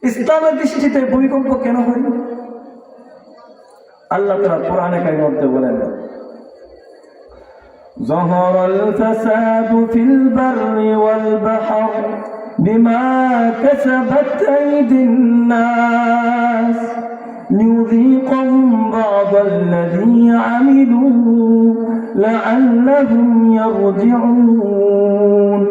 ইসলামের দৃষ্টিতে ভূমিকম্প কেন হয়? আল্লাহ তাআলা কোরআনে কারিমের মধ্যে বলেন, যাহারাল ফাসাদু ফিল বাররি ওয়াল বাহর বিমা কাসাবাত আইদিন নাস লিয়ুযীকাহুম বা'দাল্লাযী আমিলু লাআল্লাহুম ইয়ারজিউন।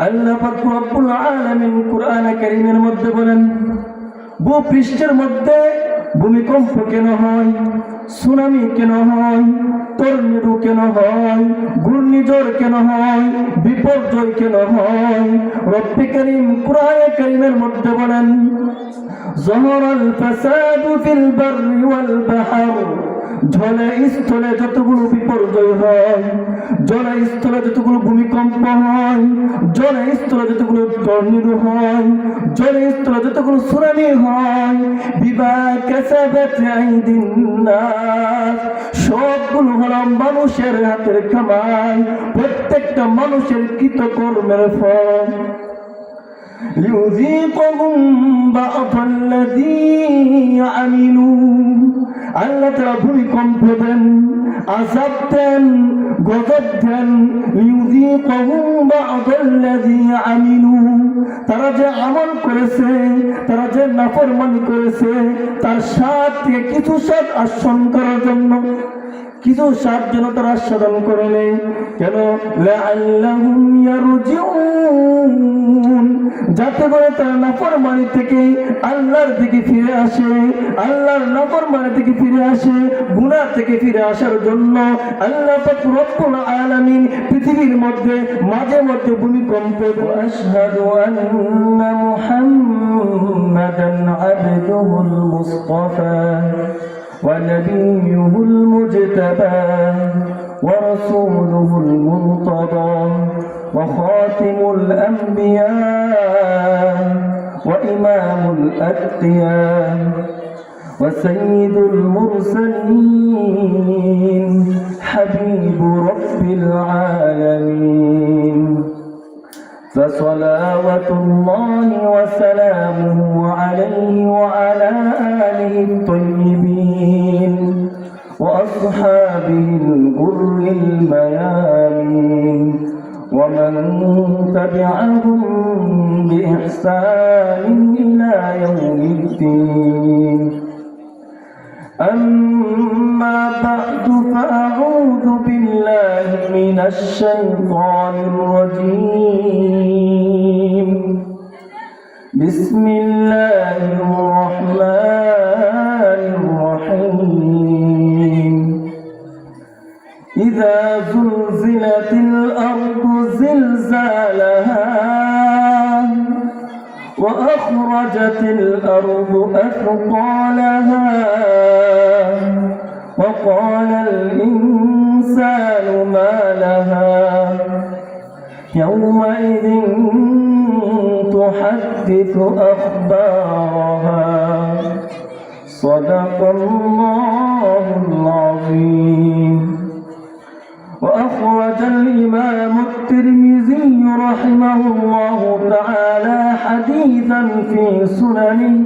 আল্লাহ পাক রব্বুল আলামিন কোরআনে কারীমের মধ্যে বলেন, ভূপৃষ্ঠের মধ্যে ভূমিকম্প কেন হয়, সুনামি কেন হয়, টর্নেডো কেন হয়, ঘূর্ণিঝড় কেন হয়, বিপর্যয় কেন হয়? রব্বে কারীম কোরআনে কারীমের মধ্যে বলেন, যাহারাল ফাসাদু ফিল বাররি ওয়াল বাহর, জলে স্থলে যতগুলো বিপর্যয় হয়, জলে স্থলে যতগুলো ভূমিকম্প হয়, জলে স্থলে যতগুলো টর্নেডো হয়, জলে স্থলে যতগুলো সুনামি হয়, বিমা কাসাবাত আইদিন নাস, সবগুলো হলো মানুষের হাতের কামাই, প্রত্যেকটা মানুষের কৃতকর্মের ফল। লিয়ুযীকাহুম বা'দাল্লাযী আমিলু, আল্লাহ তাআলা ভূমিকম্প দেন, আযাব দেন, গজব দেন। লিয়ুযীকাহুম বা'দাল্লাযী আমিলু, তারা যে আমল করেছে, তারা যে নাফরমানি করেছে, তার স্বাদ থেকে কিছু স্বাদ আস্বাদন করার জন্য, কিছু স্বাদ যেন তারা আস্বাদন করে নেয়। কেন? লাআল্লাহুম ইয়ারজিউন, যাতে করে তারা নাফরমানি থেকে আল্লাহর দিকে ফিরে আসে, আল্লাহর নাফরমানি থেকে ফিরে আসে, গুনাহ থেকে ফিরে আসার জন্য আল্লাহ পাক রব্বুল আলামিন পৃথিবীর মধ্যে মাঝে মধ্যে ভূমিকম্প। আশহাদু আন্না মুহাম্মাদান আবদুহুল মুস্তাফা ونبيه المجتبى ورسوله المرتضى وخاتم الأنبياء وإمام الأتقياء وسيد المرسلين حبيب رب العالمين فصلوات الله وسلامه عليه وعلى آله الطيبين وأصحابه الغر الميامين ومن تبعهم بإحسان إلى يوم الدين. أما بعد فأعوذ بالله من الشيطان الرجيم. بسم الله الرحمن الرحيم. إذا زلزلت الأرض زلزالها وأخرجت الأرض أثقالها وقال الإنسان ما لها يومئذ تحدث أخبارها صدق الله العظيم. وأخرج الإمام الترمذي رحمه الله تعالى حديثا في سننه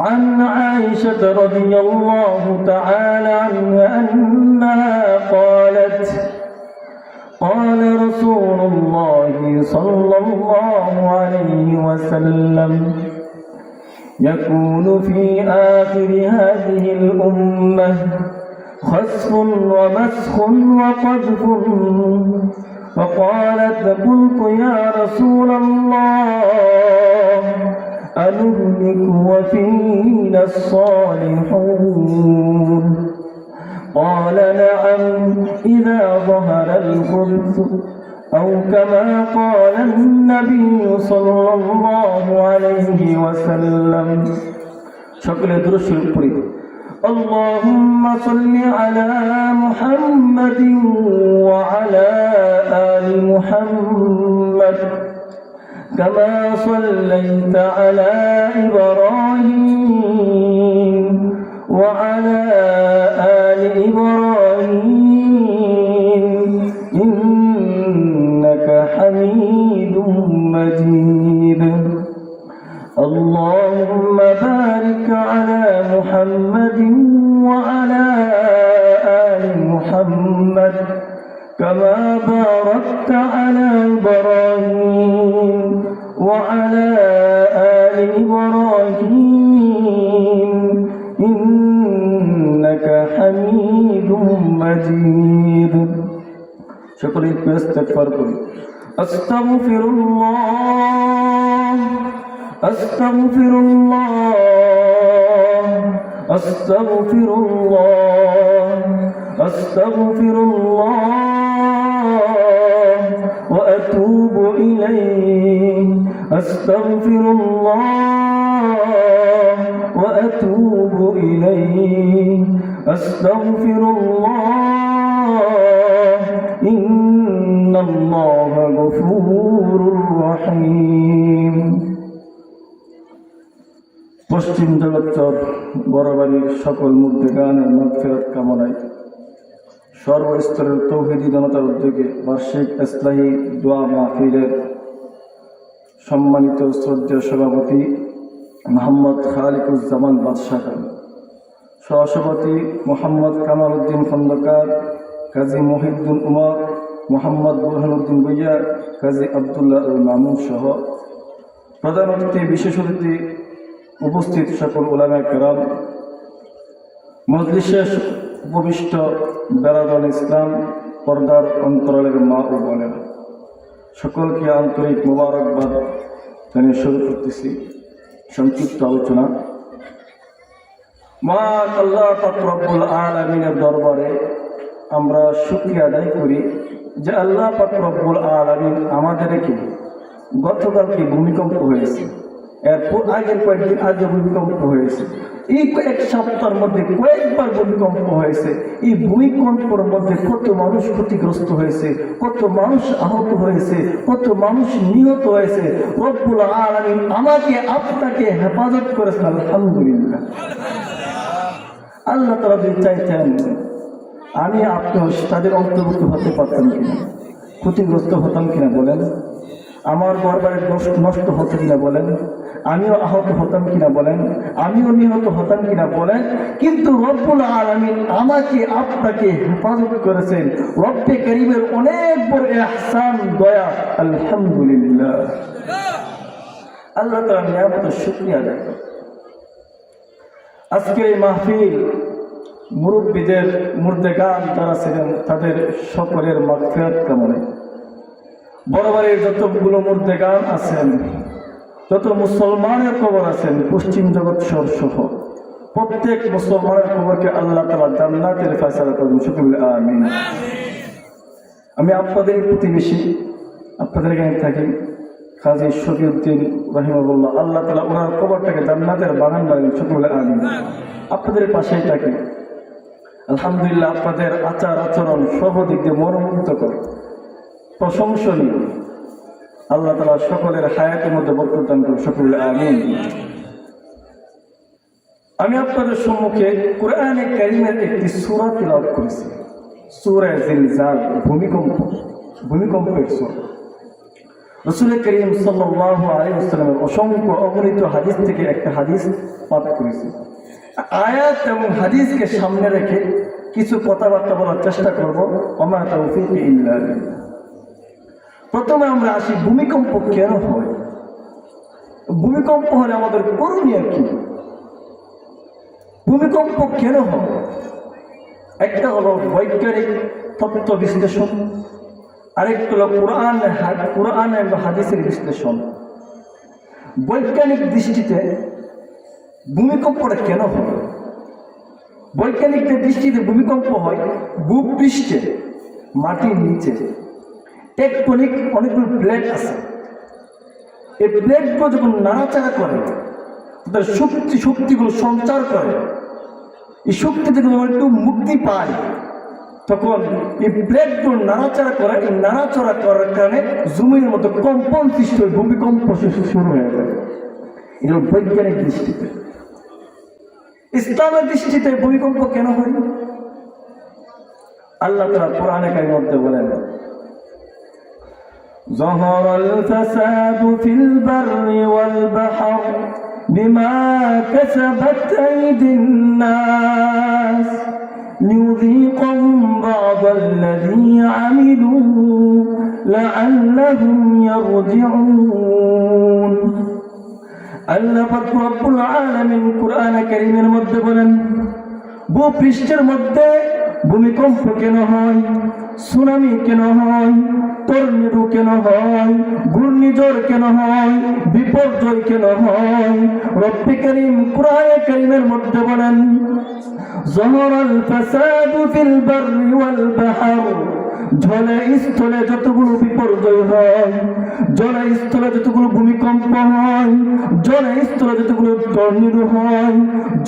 عن عائشة رضي الله تعالى عنها أنها قالت قال رسول الله صلى الله عليه وسلم يكون في آخر هذه الأمة خسف ومسخ وقذف. فقالت قلت يا رسول الله أنهلك وفينا الصالحون؟ قال نعم إذا ظهر الخبث أو كما قال النبي صلى الله عليه وسلم. شكرا درس القرآن. اللهم صل على محمد وعلى آل محمد كما صليت على إبراهيم وعلى آل إبراهيم إنك حميد مجيد. اللهم بارك على محمد وعلى آل محمد كما باركت على إبراهيم وعلى آل إبراهيم إنك حميد مجيد. সকলে ইস্তেগফার করি। আস্তাগফিরুল্লাহ আস্তাগফিরুল্লাহ আস্তাগফিরুল্লাহ আস্তাগফিরুল্লাহ ওয়া আতুবু ইলাইহি আস্তাগফিরুল্লাহ ওয়া আতুবু ইলাইহি আস্তাগফিরুল্লাহ ইন্নাল্লাহা গফুরুর রহিম। পশ্চিম জগৎচর বড়বাড়ির সকল মুর্দেগানের মাগফিরাত কামনায় সর্বস্তরের তৌহিদি জনতার উদ্যোগে বার্ষিক ইসলাহি দোয়া মাহফিলের সম্মানিত শ্রদ্ধেয় সভাপতি মোহাম্মদ খালিকুজ্জামান বাদশাহ, সহসভাপতি মোহাম্মদ কামাল উদ্দিন খন্দকার, কাজী মহিউদ্দিন উমর, মোহাম্মদ বুরহানুদ্দিন ভূঁইয়া, কাজী আবদুল্লাহ আল মামুন সহ প্রধান অতিথি, বিশেষ অতিথি, উপস্থিত সকল উলামায়ে কেরাম, মজলিসে উপবিষ্ট বেরাদুল ইসলাম, পর্দার অন্তরালের মা ও বোনেরা, সকলকে আন্তরিক মোবারকবাদ জানিয়ে শুরু করতেছি সংক্ষিপ্ত আলোচনা। মহান আল্লাহ পাক রব্বুল আলামিনের দরবারে আমরা শুকরিয়া আদায় করি যে আল্লাহ পাক রব্বুল আলামিন আমাদেরকে গতকালকে ভূমিকম্প হয়েছে, এরপর আগের কয়েকদিন আগে ভূমিকম্প হয়েছে, এই কয়েক সপ্তাহের মধ্যে কয়েকবার ভূমিকম্প হয়েছে। এই ভূমিকম্পের মধ্যে কত মানুষ ক্ষতিগ্রস্ত হয়েছে, কত মানুষ আহত হয়েছে, কত মানুষ নিহত হয়েছে। রব্বুল আলামিন আমাকে আপনাকে হেফাজত করেছেন, আলহামদুলিল্লাহ। আল্লাহ তাআলা যদি চাইতেন আমি আপনিও তাদের অন্তর্ভুক্ত হতে পারতাম কিনা, ক্ষতিগ্রস্ত হতাম কিনা বলেন, আমার ঘরবাড়ি নষ্ট হতো কিনা বলেন, আমিও আহত হতাম কিনা বলেন, আমিও নিহত হতাম কিনা বলেন। কিন্তু রব্বুল আলামিন আমাকে আপনাকে হেফাজত করেছেন। রব্বে কারীমের অনেক বড় ইহসান, দয়া, আলহামদুলিল্লাহ। আল্লাহ তাআলার নিয়ামতের শুকরিয়া আদায় করি। আজকের এই মাহফিল মুরব্বীদের, মুর্দেগান যারা ছিলেন তাদের সকলের মাগফিরাত কামনায়, বড়বাড়ির যতগুলো মুর্দেগান আছেন, যত মুসলমানের কবর আছেন পশ্চিম জগৎসর সহ প্রত্যেক মুসলমানের কবরকে আল্লাহ তাআলা জান্নাতের ফয়সালা করুন, সকলে বলি আমিন। আমি আপনাদের প্রতিবেশী, আপনাদের এখানে থাকি, কাজী শফিউদ্দিন রাহিমাহুল্লাহ, আল্লাহ তাআলা ওনার কবরটাকে জান্নাতের বাগান বানাবেন, সকলে বলি আমিন। আপনাদের পাশেই থাকি, আলহামদুলিল্লাহ। আপনাদের আচার আচরণ সর্বদিক দিয়ে মনোমুগ্ধকর, প্রশংসনীয়। আল্লাহ তাআলা সকলের হায়াতের মধ্যে বরকত দান করুন, সকলে আমিন। আমি আপনাদের সম্মুখে কোরআনে কারীমের একটি সূরা তিলাওয়াত করেছি, সূরা জিলজাল, ভূমিকম্পের সূরা। রাসূল করিম সাল্লাল্লাহু আলাইহি ওয়াসাল্লামের অসংখ্য অগণিত হাদিস থেকে একটা হাদিস পাঠ করেছি। আয়াত এবং হাদিসকে সামনে রেখে কিছু কথাবার্তা বলার চেষ্টা করব। ওমা তাওফীকি ইল্লা বিল্লাহ। প্রথমে আমরা আসি, ভূমিকম্প কেন হয়? ভূমিকম্প হলে আমাদের করণীয় কি? ভূমিকম্প কেন হয়? একটা হলো বৈজ্ঞানিক তত্ত্ব বিশ্লেষণ, আরেকটা হলো কোরআন এবং হাদিসের বিশ্লেষণ। বৈজ্ঞানিক দৃষ্টিতে ভূমিকম্পটা কেন হয়? বৈজ্ঞানিকদের দৃষ্টিতে ভূমিকম্প হয় ভূপৃষ্ঠে, মাটির নিচে টেকটনিক অনেকগুলো প্লেট আছে। এই প্লেটগুলো যখন নাড়াচাড়া করে, তাদের শক্তিগুলো সঞ্চার করে, এই শক্তি থেকে যখন একটু মুক্তি পায়, তখন এই প্লেটগুলো নাড়াচাড়া করে। এই নাড়াচাড়া করার কারণে জমির মতো কম্পন সৃষ্টি হয়ে ভূমিকম্প শুরু হয়ে যায়। এটা বৈজ্ঞানিক দৃষ্টিতে। ইসলামের দৃষ্টিতে ভূমিকম্প কেন হয়? আল্লাহ তাআলা কোরআনে কারীমের মধ্যে বলেন, ظهر الفساد في البر والبحر بما كسبت أيدي الناس ليذيقهم بعض الذي عملوا لعلهم يرجعون আল্লাহ পাক রব্বুল আলামিন কুরআন কারীমের মধ্যে বলেন ভূপৃষ্ঠের মধ্যে ভূমিকম্প কেন হয়, সুনামি কেন হয়, টর্নেডো কেন হয়, ঘূর্ণিঝড় কেন হয়, বিপর্যয় কেন হয়, রব্বি কারীম কুরআন কারীমের মধ্যে বলেন যাহারাল ফাসাদু ফিল বাররি ওয়াল বাহর, জলে স্থলে যতগুলো বিপর্যয় হয়, জলে স্থলে যতগুলো ভূমিকম্প হয়, জলে স্থলে যতগুলো টর্নেডো হয়,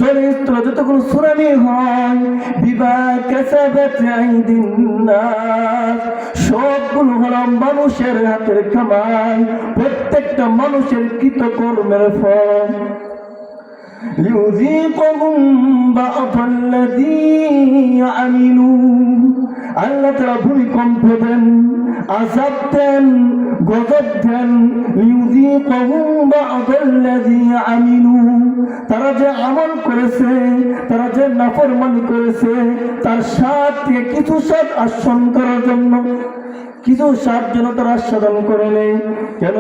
জলে স্থলে যতগুলো সুনামি হয়, বিমা কাসাবাত আইদিন নাস, সবগুলো হলো মানুষের হাতের কামাই, প্রত্যেকটা মানুষের কৃতকর্মের ফল। লিউযীকুহুম বা'দাল্লাযী আমিলু, আল্লাহ তাআলা ভূমিকম্প দেন, আযাব দেন, গজব দেন। লিউযীকুহুম বা'দাল্লাযী আমিলু, তারা যে আমল করেছে, তারা যে নাফরমানি করেছে, তার স্বাদ থেকে কিছু স্বাদ আস্বাদন করার জন্য, কিছু স্বাদ যেন তারা আস্বাদন করে নেই। কেন?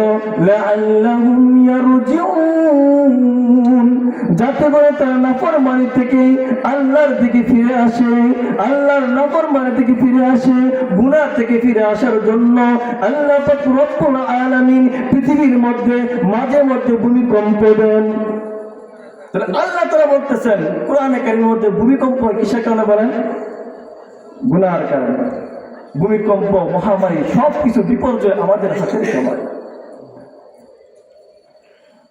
লাআল্লাহুম ইয়ারজিউন, যাতে করে তারা নাফরমানি থেকে আল্লাহর দিকে ফিরে আসে, আল্লাহর নাফরমানি থেকে ফিরে আসে, গুনাহ থেকে ফিরে আসার জন্য আল্লাহ পাক রব্বুল আলামিন পৃথিবীর মধ্যে মাঝে মধ্যে ভূমিকম্প দেন। আল্লাহ তাআলা বলতেছেন কোরআনে কারীমের মধ্যে ভূমিকম্প কিসের কারণে বলেন? গুনাহের কারণে। ভূমিকম্প, মহামারী, সবকিছু বিপর্যয় আমাদের হাতের সময়।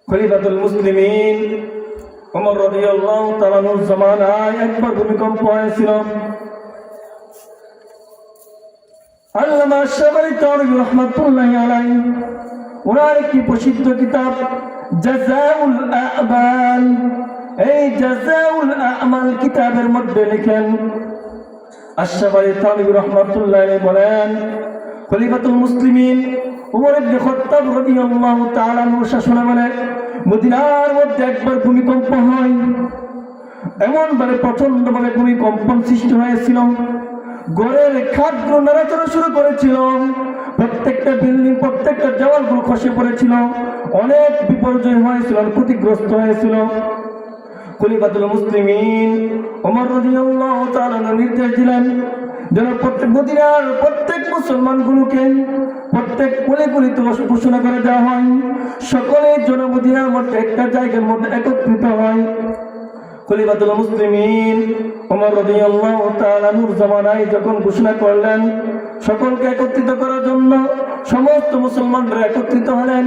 খলিফাতুল মুসলিমিন ওমর রাদিয়াল্লাহু তাআলা আনহুর জামানায় একবার ভূমিকম্প হয়েছিল। আল্লামা শাবালি তানভী রাহমাতুল্লাহি আলাইহি ওনার একটি প্রসিদ্ধ কিতাব জাযাউল আ'মাল, এই জাযাউল আ'মাল কিতাবের মধ্যে লেখেন আশ-শাবালি তানভী রাহমাতুল্লাহি আলাইহি বলেন খলিফাতুল মুসলিমিন ওমর ইবনে খাত্তাব রাদিয়াল্লাহু তাআলা আনহুর শাসনামলে মদিনার মধ্যে একবার ভূমিকম্প হয়। এমনভাবে প্রচন্ডভাবে ভূমিকম্পন সৃষ্টি হয়েছিল, ঘরের খাটগুলো নাড়াচাড়া শুরু করেছিল, প্রত্যেকটা বিল্ডিং, প্রত্যেকটা দেওয়ালগুলো খসে পড়েছিল, অনেক বিপর্যয় হয়েছিল, ক্ষতিগ্রস্ত হয়েছিল। খলিফাতুল মুসলিমিন ওমর রাদিয়াল্লাহু তাআলা নির্দেশ দিলেন যেন প্রত্যেক মদিনার প্রত্যেক মুসলমানগুলোকে প্রত্যেক গলিতে ঘোষণা করে দেওয়া হয়, সকলের জন্য মদিনার মধ্যে একটা জায়গার মধ্যে একত্রিত হয়। খলিফাতুল মুসলিমিন ওমর রাদিয়াল্লাহু তাআলা আনহুর জামানায় যখন ঘোষণা করলেন সকলকে একত্রিত করার জন্য, সমস্ত মুসলমানরা একত্রিত হলেন।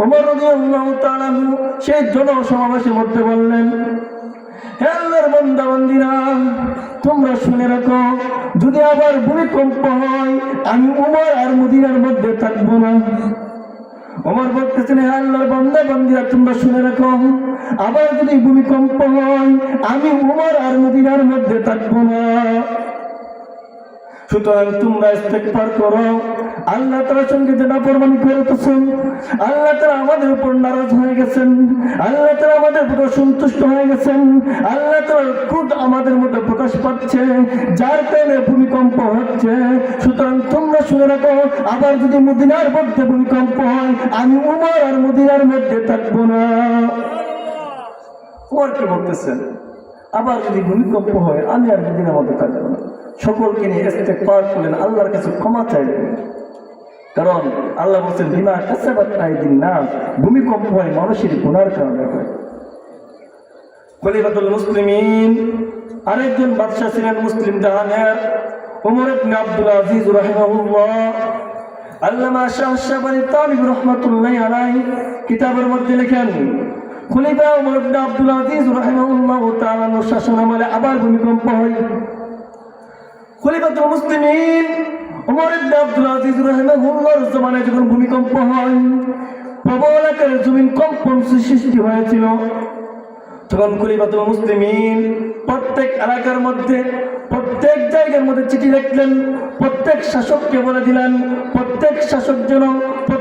ওমর রাদিয়াল্লাহু তাআলা আনহু সেই জনসমাবেশের মধ্যে বললেন, হে আল্লাহর বান্দা বান্দীরা, তোমরা শুনে রাখো, যদি আবার ভূমিকম্প হয় আমি ওমর আর মদিনার মধ্যে থাকবো না। ওমর বলতেছেন, হে আল্লাহর বান্দা বান্দীরা, তোমরা শুনে রাখো, আবার যদি ভূমিকম্প হয় আমি ওমর আর মদিনার মধ্যে থাকবো না। সুতরাং তোমরা ইস্তেগফার করো। আল্লাহ তাআলার সঙ্গে যে নাফরমানি করতেছেন, আল্লাহ তাআলা আমাদের উপর নারাজ হয়ে গেছেন, আল্লাহ তাআলা আমাদের উপর সন্তুষ্ট হয়ে গেছেন, আল্লাহ তাআলার ক্রোধ আমাদের মধ্যে প্রকাশ পাচ্ছে, যার কারণে ভূমিকম্প হচ্ছে। সুতরাং তোমরা শুনে রাখো, আবার যদি মদিনার মধ্যে ভূমিকম্প হয় আমি ওমর আর মদিনার মধ্যে থাকবো না। ওমর কি বলতেছেন? আবার যদি ভূমিকম্প হয় আমি আর মদিনার মধ্যে থাকবো না। সকলকে নিয়ে ইস্তেগফার করলেন, আল্লাহর কাছে ক্ষমা চাইলেন, কারণ আল্লাহ বলছেন বিমা কাসাবাত আইদিন নাস, ভূমিকম্প হয় মানুষের গুনার কারণে হয়। খলিফাতুল মুসলিমিন আরেকজন বাদশা ছিলেন মুসলিম জাহানের, ওমর ইবনে আব্দুল আজিজ রাহিমাহুল্লাহ। আল্লামা শাহ শাবালি তানভী রাহমাতুল্লাহি আলাইহি কিতাবের মধ্যে লেখেন খলিফা ওমর ইবনে আব্দুল আজিজ রাহিমাহুল্লাহু তাআলা শাসনামলে আবার ভূমিকম্প হয়। খলিফাতুল মুসলিমিন ওমর ইবনে আব্দুল আজিজ রাহিমাহুল্লাহর জামানায় যখন ভূমিকম্প হয়, প্রবল আকারে জমিন কম্পন সৃষ্টি হয়েছিল। তখন খলিফাতুল মুসলিমিন প্রত্যেক এলাকার মধ্যে, প্রত্যেক জায়গার মধ্যে চিঠি লিখলেন, প্রত্যেক শাসককে বলে দিলেন প্রত্যেক শাসক যেন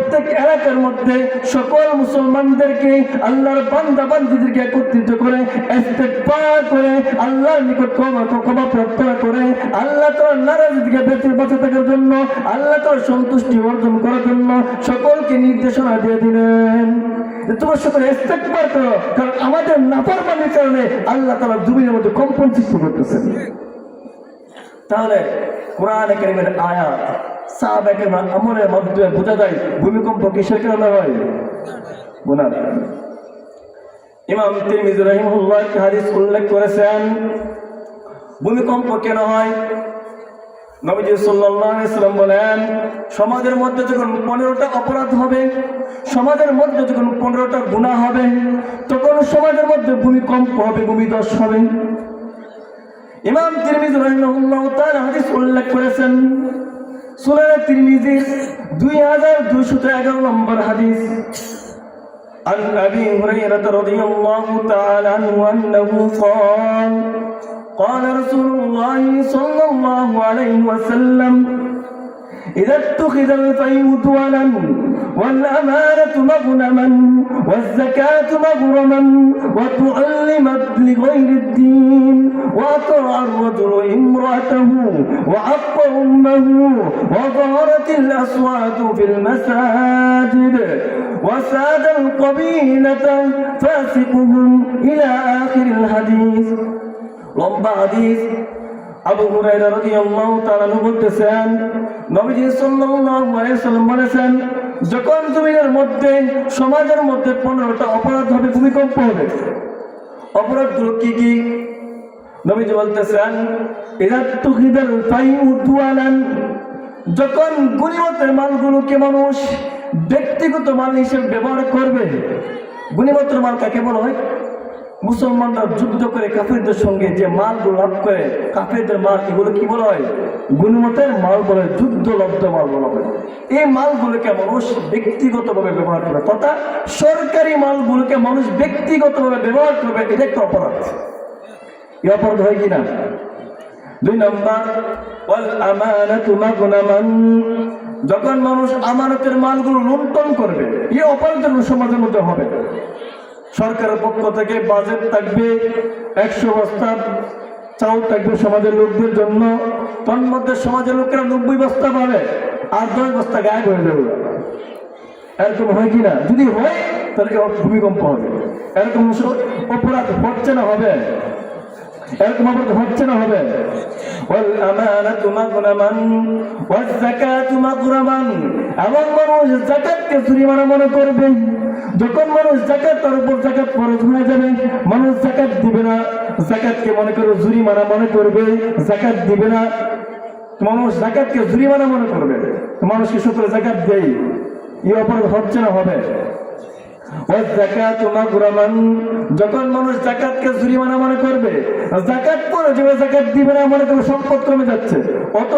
প্রত্যেক এলাকার মধ্যে সকল মুসলমানদেরকে আল্লাহর বান্দা বান্দীদেরকে একত্রিত করে ইস্তেগফার করে আল্লাহর নিকট ক্ষমা প্রার্থনা করে আল্লাহ তাআলার নারাজি থেকে বেঁচে থাকার জন্য আল্লাহ তাআলার সন্তুষ্টি অর্জন করার জন্য সকলকে নির্দেশনা দিয়ে দিলেন যে তোমরা সকলে ইস্তেগফার করো, কারণ আমাদের নাফরমানির কারণে আল্লাহ তাআলা জমিনের মধ্যে কম্পন সৃষ্টি করতেছেন। তাহলে কোরআনে কারীমের আয়াত সাহাবায়ে কেরামের আমলের মাধ্যমে বোঝা যায় ভূমিকম্প কিসের কারণে হয়? গুনার কারণে। ইমাম তিরমিজি রাহিমাহুল্লাহ একটি হাদিস উল্লেখ করেছেন ভূমিকম্প কেন হয়। নবীজি সাল্লাল্লাহু আলাইহি ওয়াসাল্লাম বলেন, সমাজের মধ্যে যখন 15টা অপরাধ হবে, সমাজের মধ্যে যখন 15টা গুনাহ হবে, তখন সমাজের মধ্যে ভূমিকম্প হবে, ভূমিধস হবে। ইমাম তিরমিজি রাহিমাহুল্লাহু তাআলা হাদিস উল্লেখ করেছেন সুনান তিরমিজির 2211 নম্বর হাদিস। عن أبي هريرة رضي الله تعالى عنه أنه قال قال رسول الله صلى الله عليه وسلم إذا اتخذ الفيء دولا والأمانة مغنما والزكاة مغرما وتعلمت لغير الدين وأطاع الرجل امرأته وعق أمه وظهرت الأصوات في المساجد وساد القبيلة فاسقهم إلى آخر الحديث. লম্বা হাদিস। আবু হুরায়রা রাদিয়াল্লাহু তাআলা বলতেছেন, নবীজি সাল্লাল্লাহু আলাইহি ওয়াসাল্লাম বলেছেন, যখন জমিনের মধ্যে সমাজের মধ্যে 15টা অপরাধ হবে, ভূমিকম্প হবে। অপরাধগুলো কি কি? নবীজি বলতেছেন, ইযা তুখিদাল ফাইউ দুয়ালান, যখন গনিমতের মালগুলোকে মানুষ ব্যক্তিগত মাল হিসেবে ব্যবহার করবে। গনিমতের মাল কাকে বলা হয়? মুসলমানরা যুদ্ধ করে কাফেরদের সঙ্গে যে মালগুলো লাভ করে, কাফেরদের মাল, এগুলো কি বলা হয়? গনিমতের মাল বলে, যুদ্ধলব্ধ মাল বলা হয়। এই মালগুলোকে মানুষ ব্যক্তিগতভাবে ব্যবহার করবে, তথা সরকারি মালগুলোকে মানুষ ব্যক্তিগতভাবে ব্যবহার করবে, এটা একটা অপরাধ। এই অপরাধ হয় কিনা? 2 নম্বর, ওয়াল আমানাতু মাগনামান, যখন মানুষ আমানতের মালগুলো লুণ্ঠন করবে, এই অপরাধ সমাজের মধ্যে হবে। সরকারের পক্ষ থেকে বাজেট থাকবে, 100 বস্তা চাউল থাকবে সমাজের লোকদের জন্য, তার মধ্যে সমাজের লোকেরা 90 বস্তা পাবে আর 10 বস্তা গায়েব হয়ে যাবে। এরকম হয় কিনা? যদি হয় তাহলে ভূমিকম্প হবে। এরকম অপরাধ হচ্ছে না হবে? এরকম অপরাধ হচ্ছে না হবে? ওয়াল আমানাতু মাগনামান ওয়াজ যাকাতু মাগরামান, এবং মানুষ যাকাতকে জরিমানা মনে করবে। যখন মানুষ যাকাত, তার উপর যাকাত ফরজ হয়ে যাবে, মানুষ যাকাত দিবে না, যাকাতকে মনে করবে জরিমানা মনে করবে, যাকাত দিবে না, মানুষ যাকাতকে জরিমানা মনে করবে, মানুষকে সকলে যাকাত দেয়, এই অপরাধ হচ্ছে না হবে? ওয়াজ যাকাতু মাগরামান, যখন মানুষ যাকাতকে জরিমানা মনে করবে, যাকাত পরে যাবে, যাকাত দিবে না, মনে করবে সম্পদ কমে যাচ্ছে, অত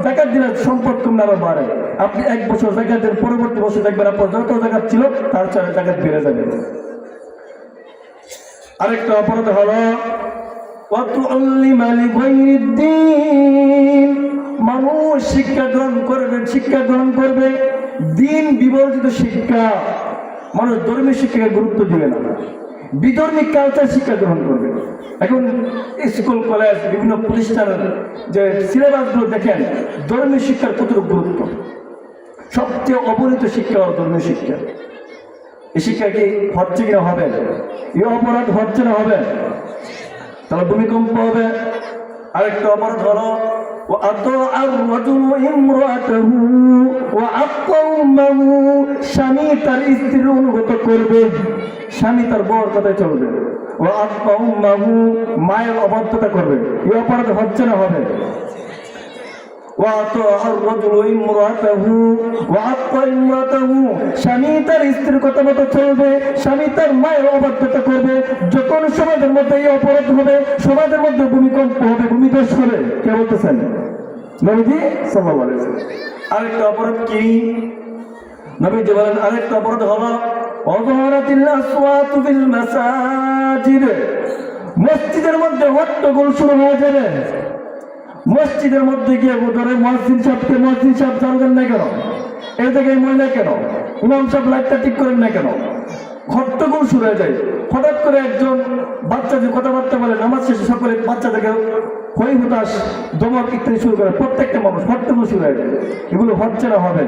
যাকাত দিলে সম্পদ কমে আরো বাড়ে। আপনি 1 বছর যাকাত দেন, পরবর্তী বছর দেখবেন আপনার যত যাকাত ছিল তার চেয়ে যাকাত বেড়ে যাবে। আরেকটা অপরাধ হলো ওয়াতুআল্লিমা লিগাইরিদ্দিন, মানুষ শিক্ষা গ্রহণ করবে দিন বিবর্জিত শিক্ষা। মানুষ ধর্মীয় শিক্ষাকে গুরুত্ব দিবে না, বিধর্মী কালচার শিক্ষা গ্রহণ করবে। এখন স্কুল কলেজ বিভিন্ন প্রতিষ্ঠানের যে সিলেবাসগুলো দেখেন, ধর্মীয় শিক্ষার কতটুকু গুরুত্ব। সবচেয়ে অবনীত শিক্ষা হল ধর্মীয় শিক্ষা। এই শিক্ষা কি হচ্ছে কিনা হবে? এই অপরাধ হচ্ছে না হবে? তাহলে ভূমিকম্প হবে। আরেকটা অপরাধ হলো স্বামী তার স্ত্রীর অনুগত করবে, স্বামী তার বউর কথায় চলবে, মায়ের অবাধ্যতা করবে। এই অপরাধ হচ্ছে না হবে? স্বামী তার স্ত্রীর কথা মতো চলবে, স্বামী তার মায়ের অবাধ্যতা করবে। যখন সমাজের মধ্যে এই অপরাধ হবে, সমাজের মধ্যে ভূমিকম্প হবে, ভূমিধস হবে। কে বলতেছেন? নবীজি সাল্লাল্লাহু আলাইহি ওয়াসাল্লাম। আরেকটা অপরাধ কি? নবীজি বলেন, আরেকটা অপরাধ হলো ওয়াযহারাতিল আসওয়াতু ফিল মাসাজিদ, মসজিদের মধ্যে হট্টগোল শুরু হয়ে যাবে। মসজিদের মধ্যে গিয়ে ধরে মসজিদ সাহেব চালু করেন না কেন? এই জায়গায় মহিলা কেন? ইমাম সাহেব লাইটটা ঠিক করেন না কেন? হট্টগোল শুরু হয়ে যায়। হঠাৎ করে একজন বাচ্চা যে কথাবার্তা বলে, নামাজ শেষে সকলে বাচ্চাদেরকে হই হুতাশ দমক ইত্যাদি শুরু করে, প্রত্যেকটা মানুষ হট্টগোল শুরু হয়ে যায়। এগুলো হচ্ছে না, হবে।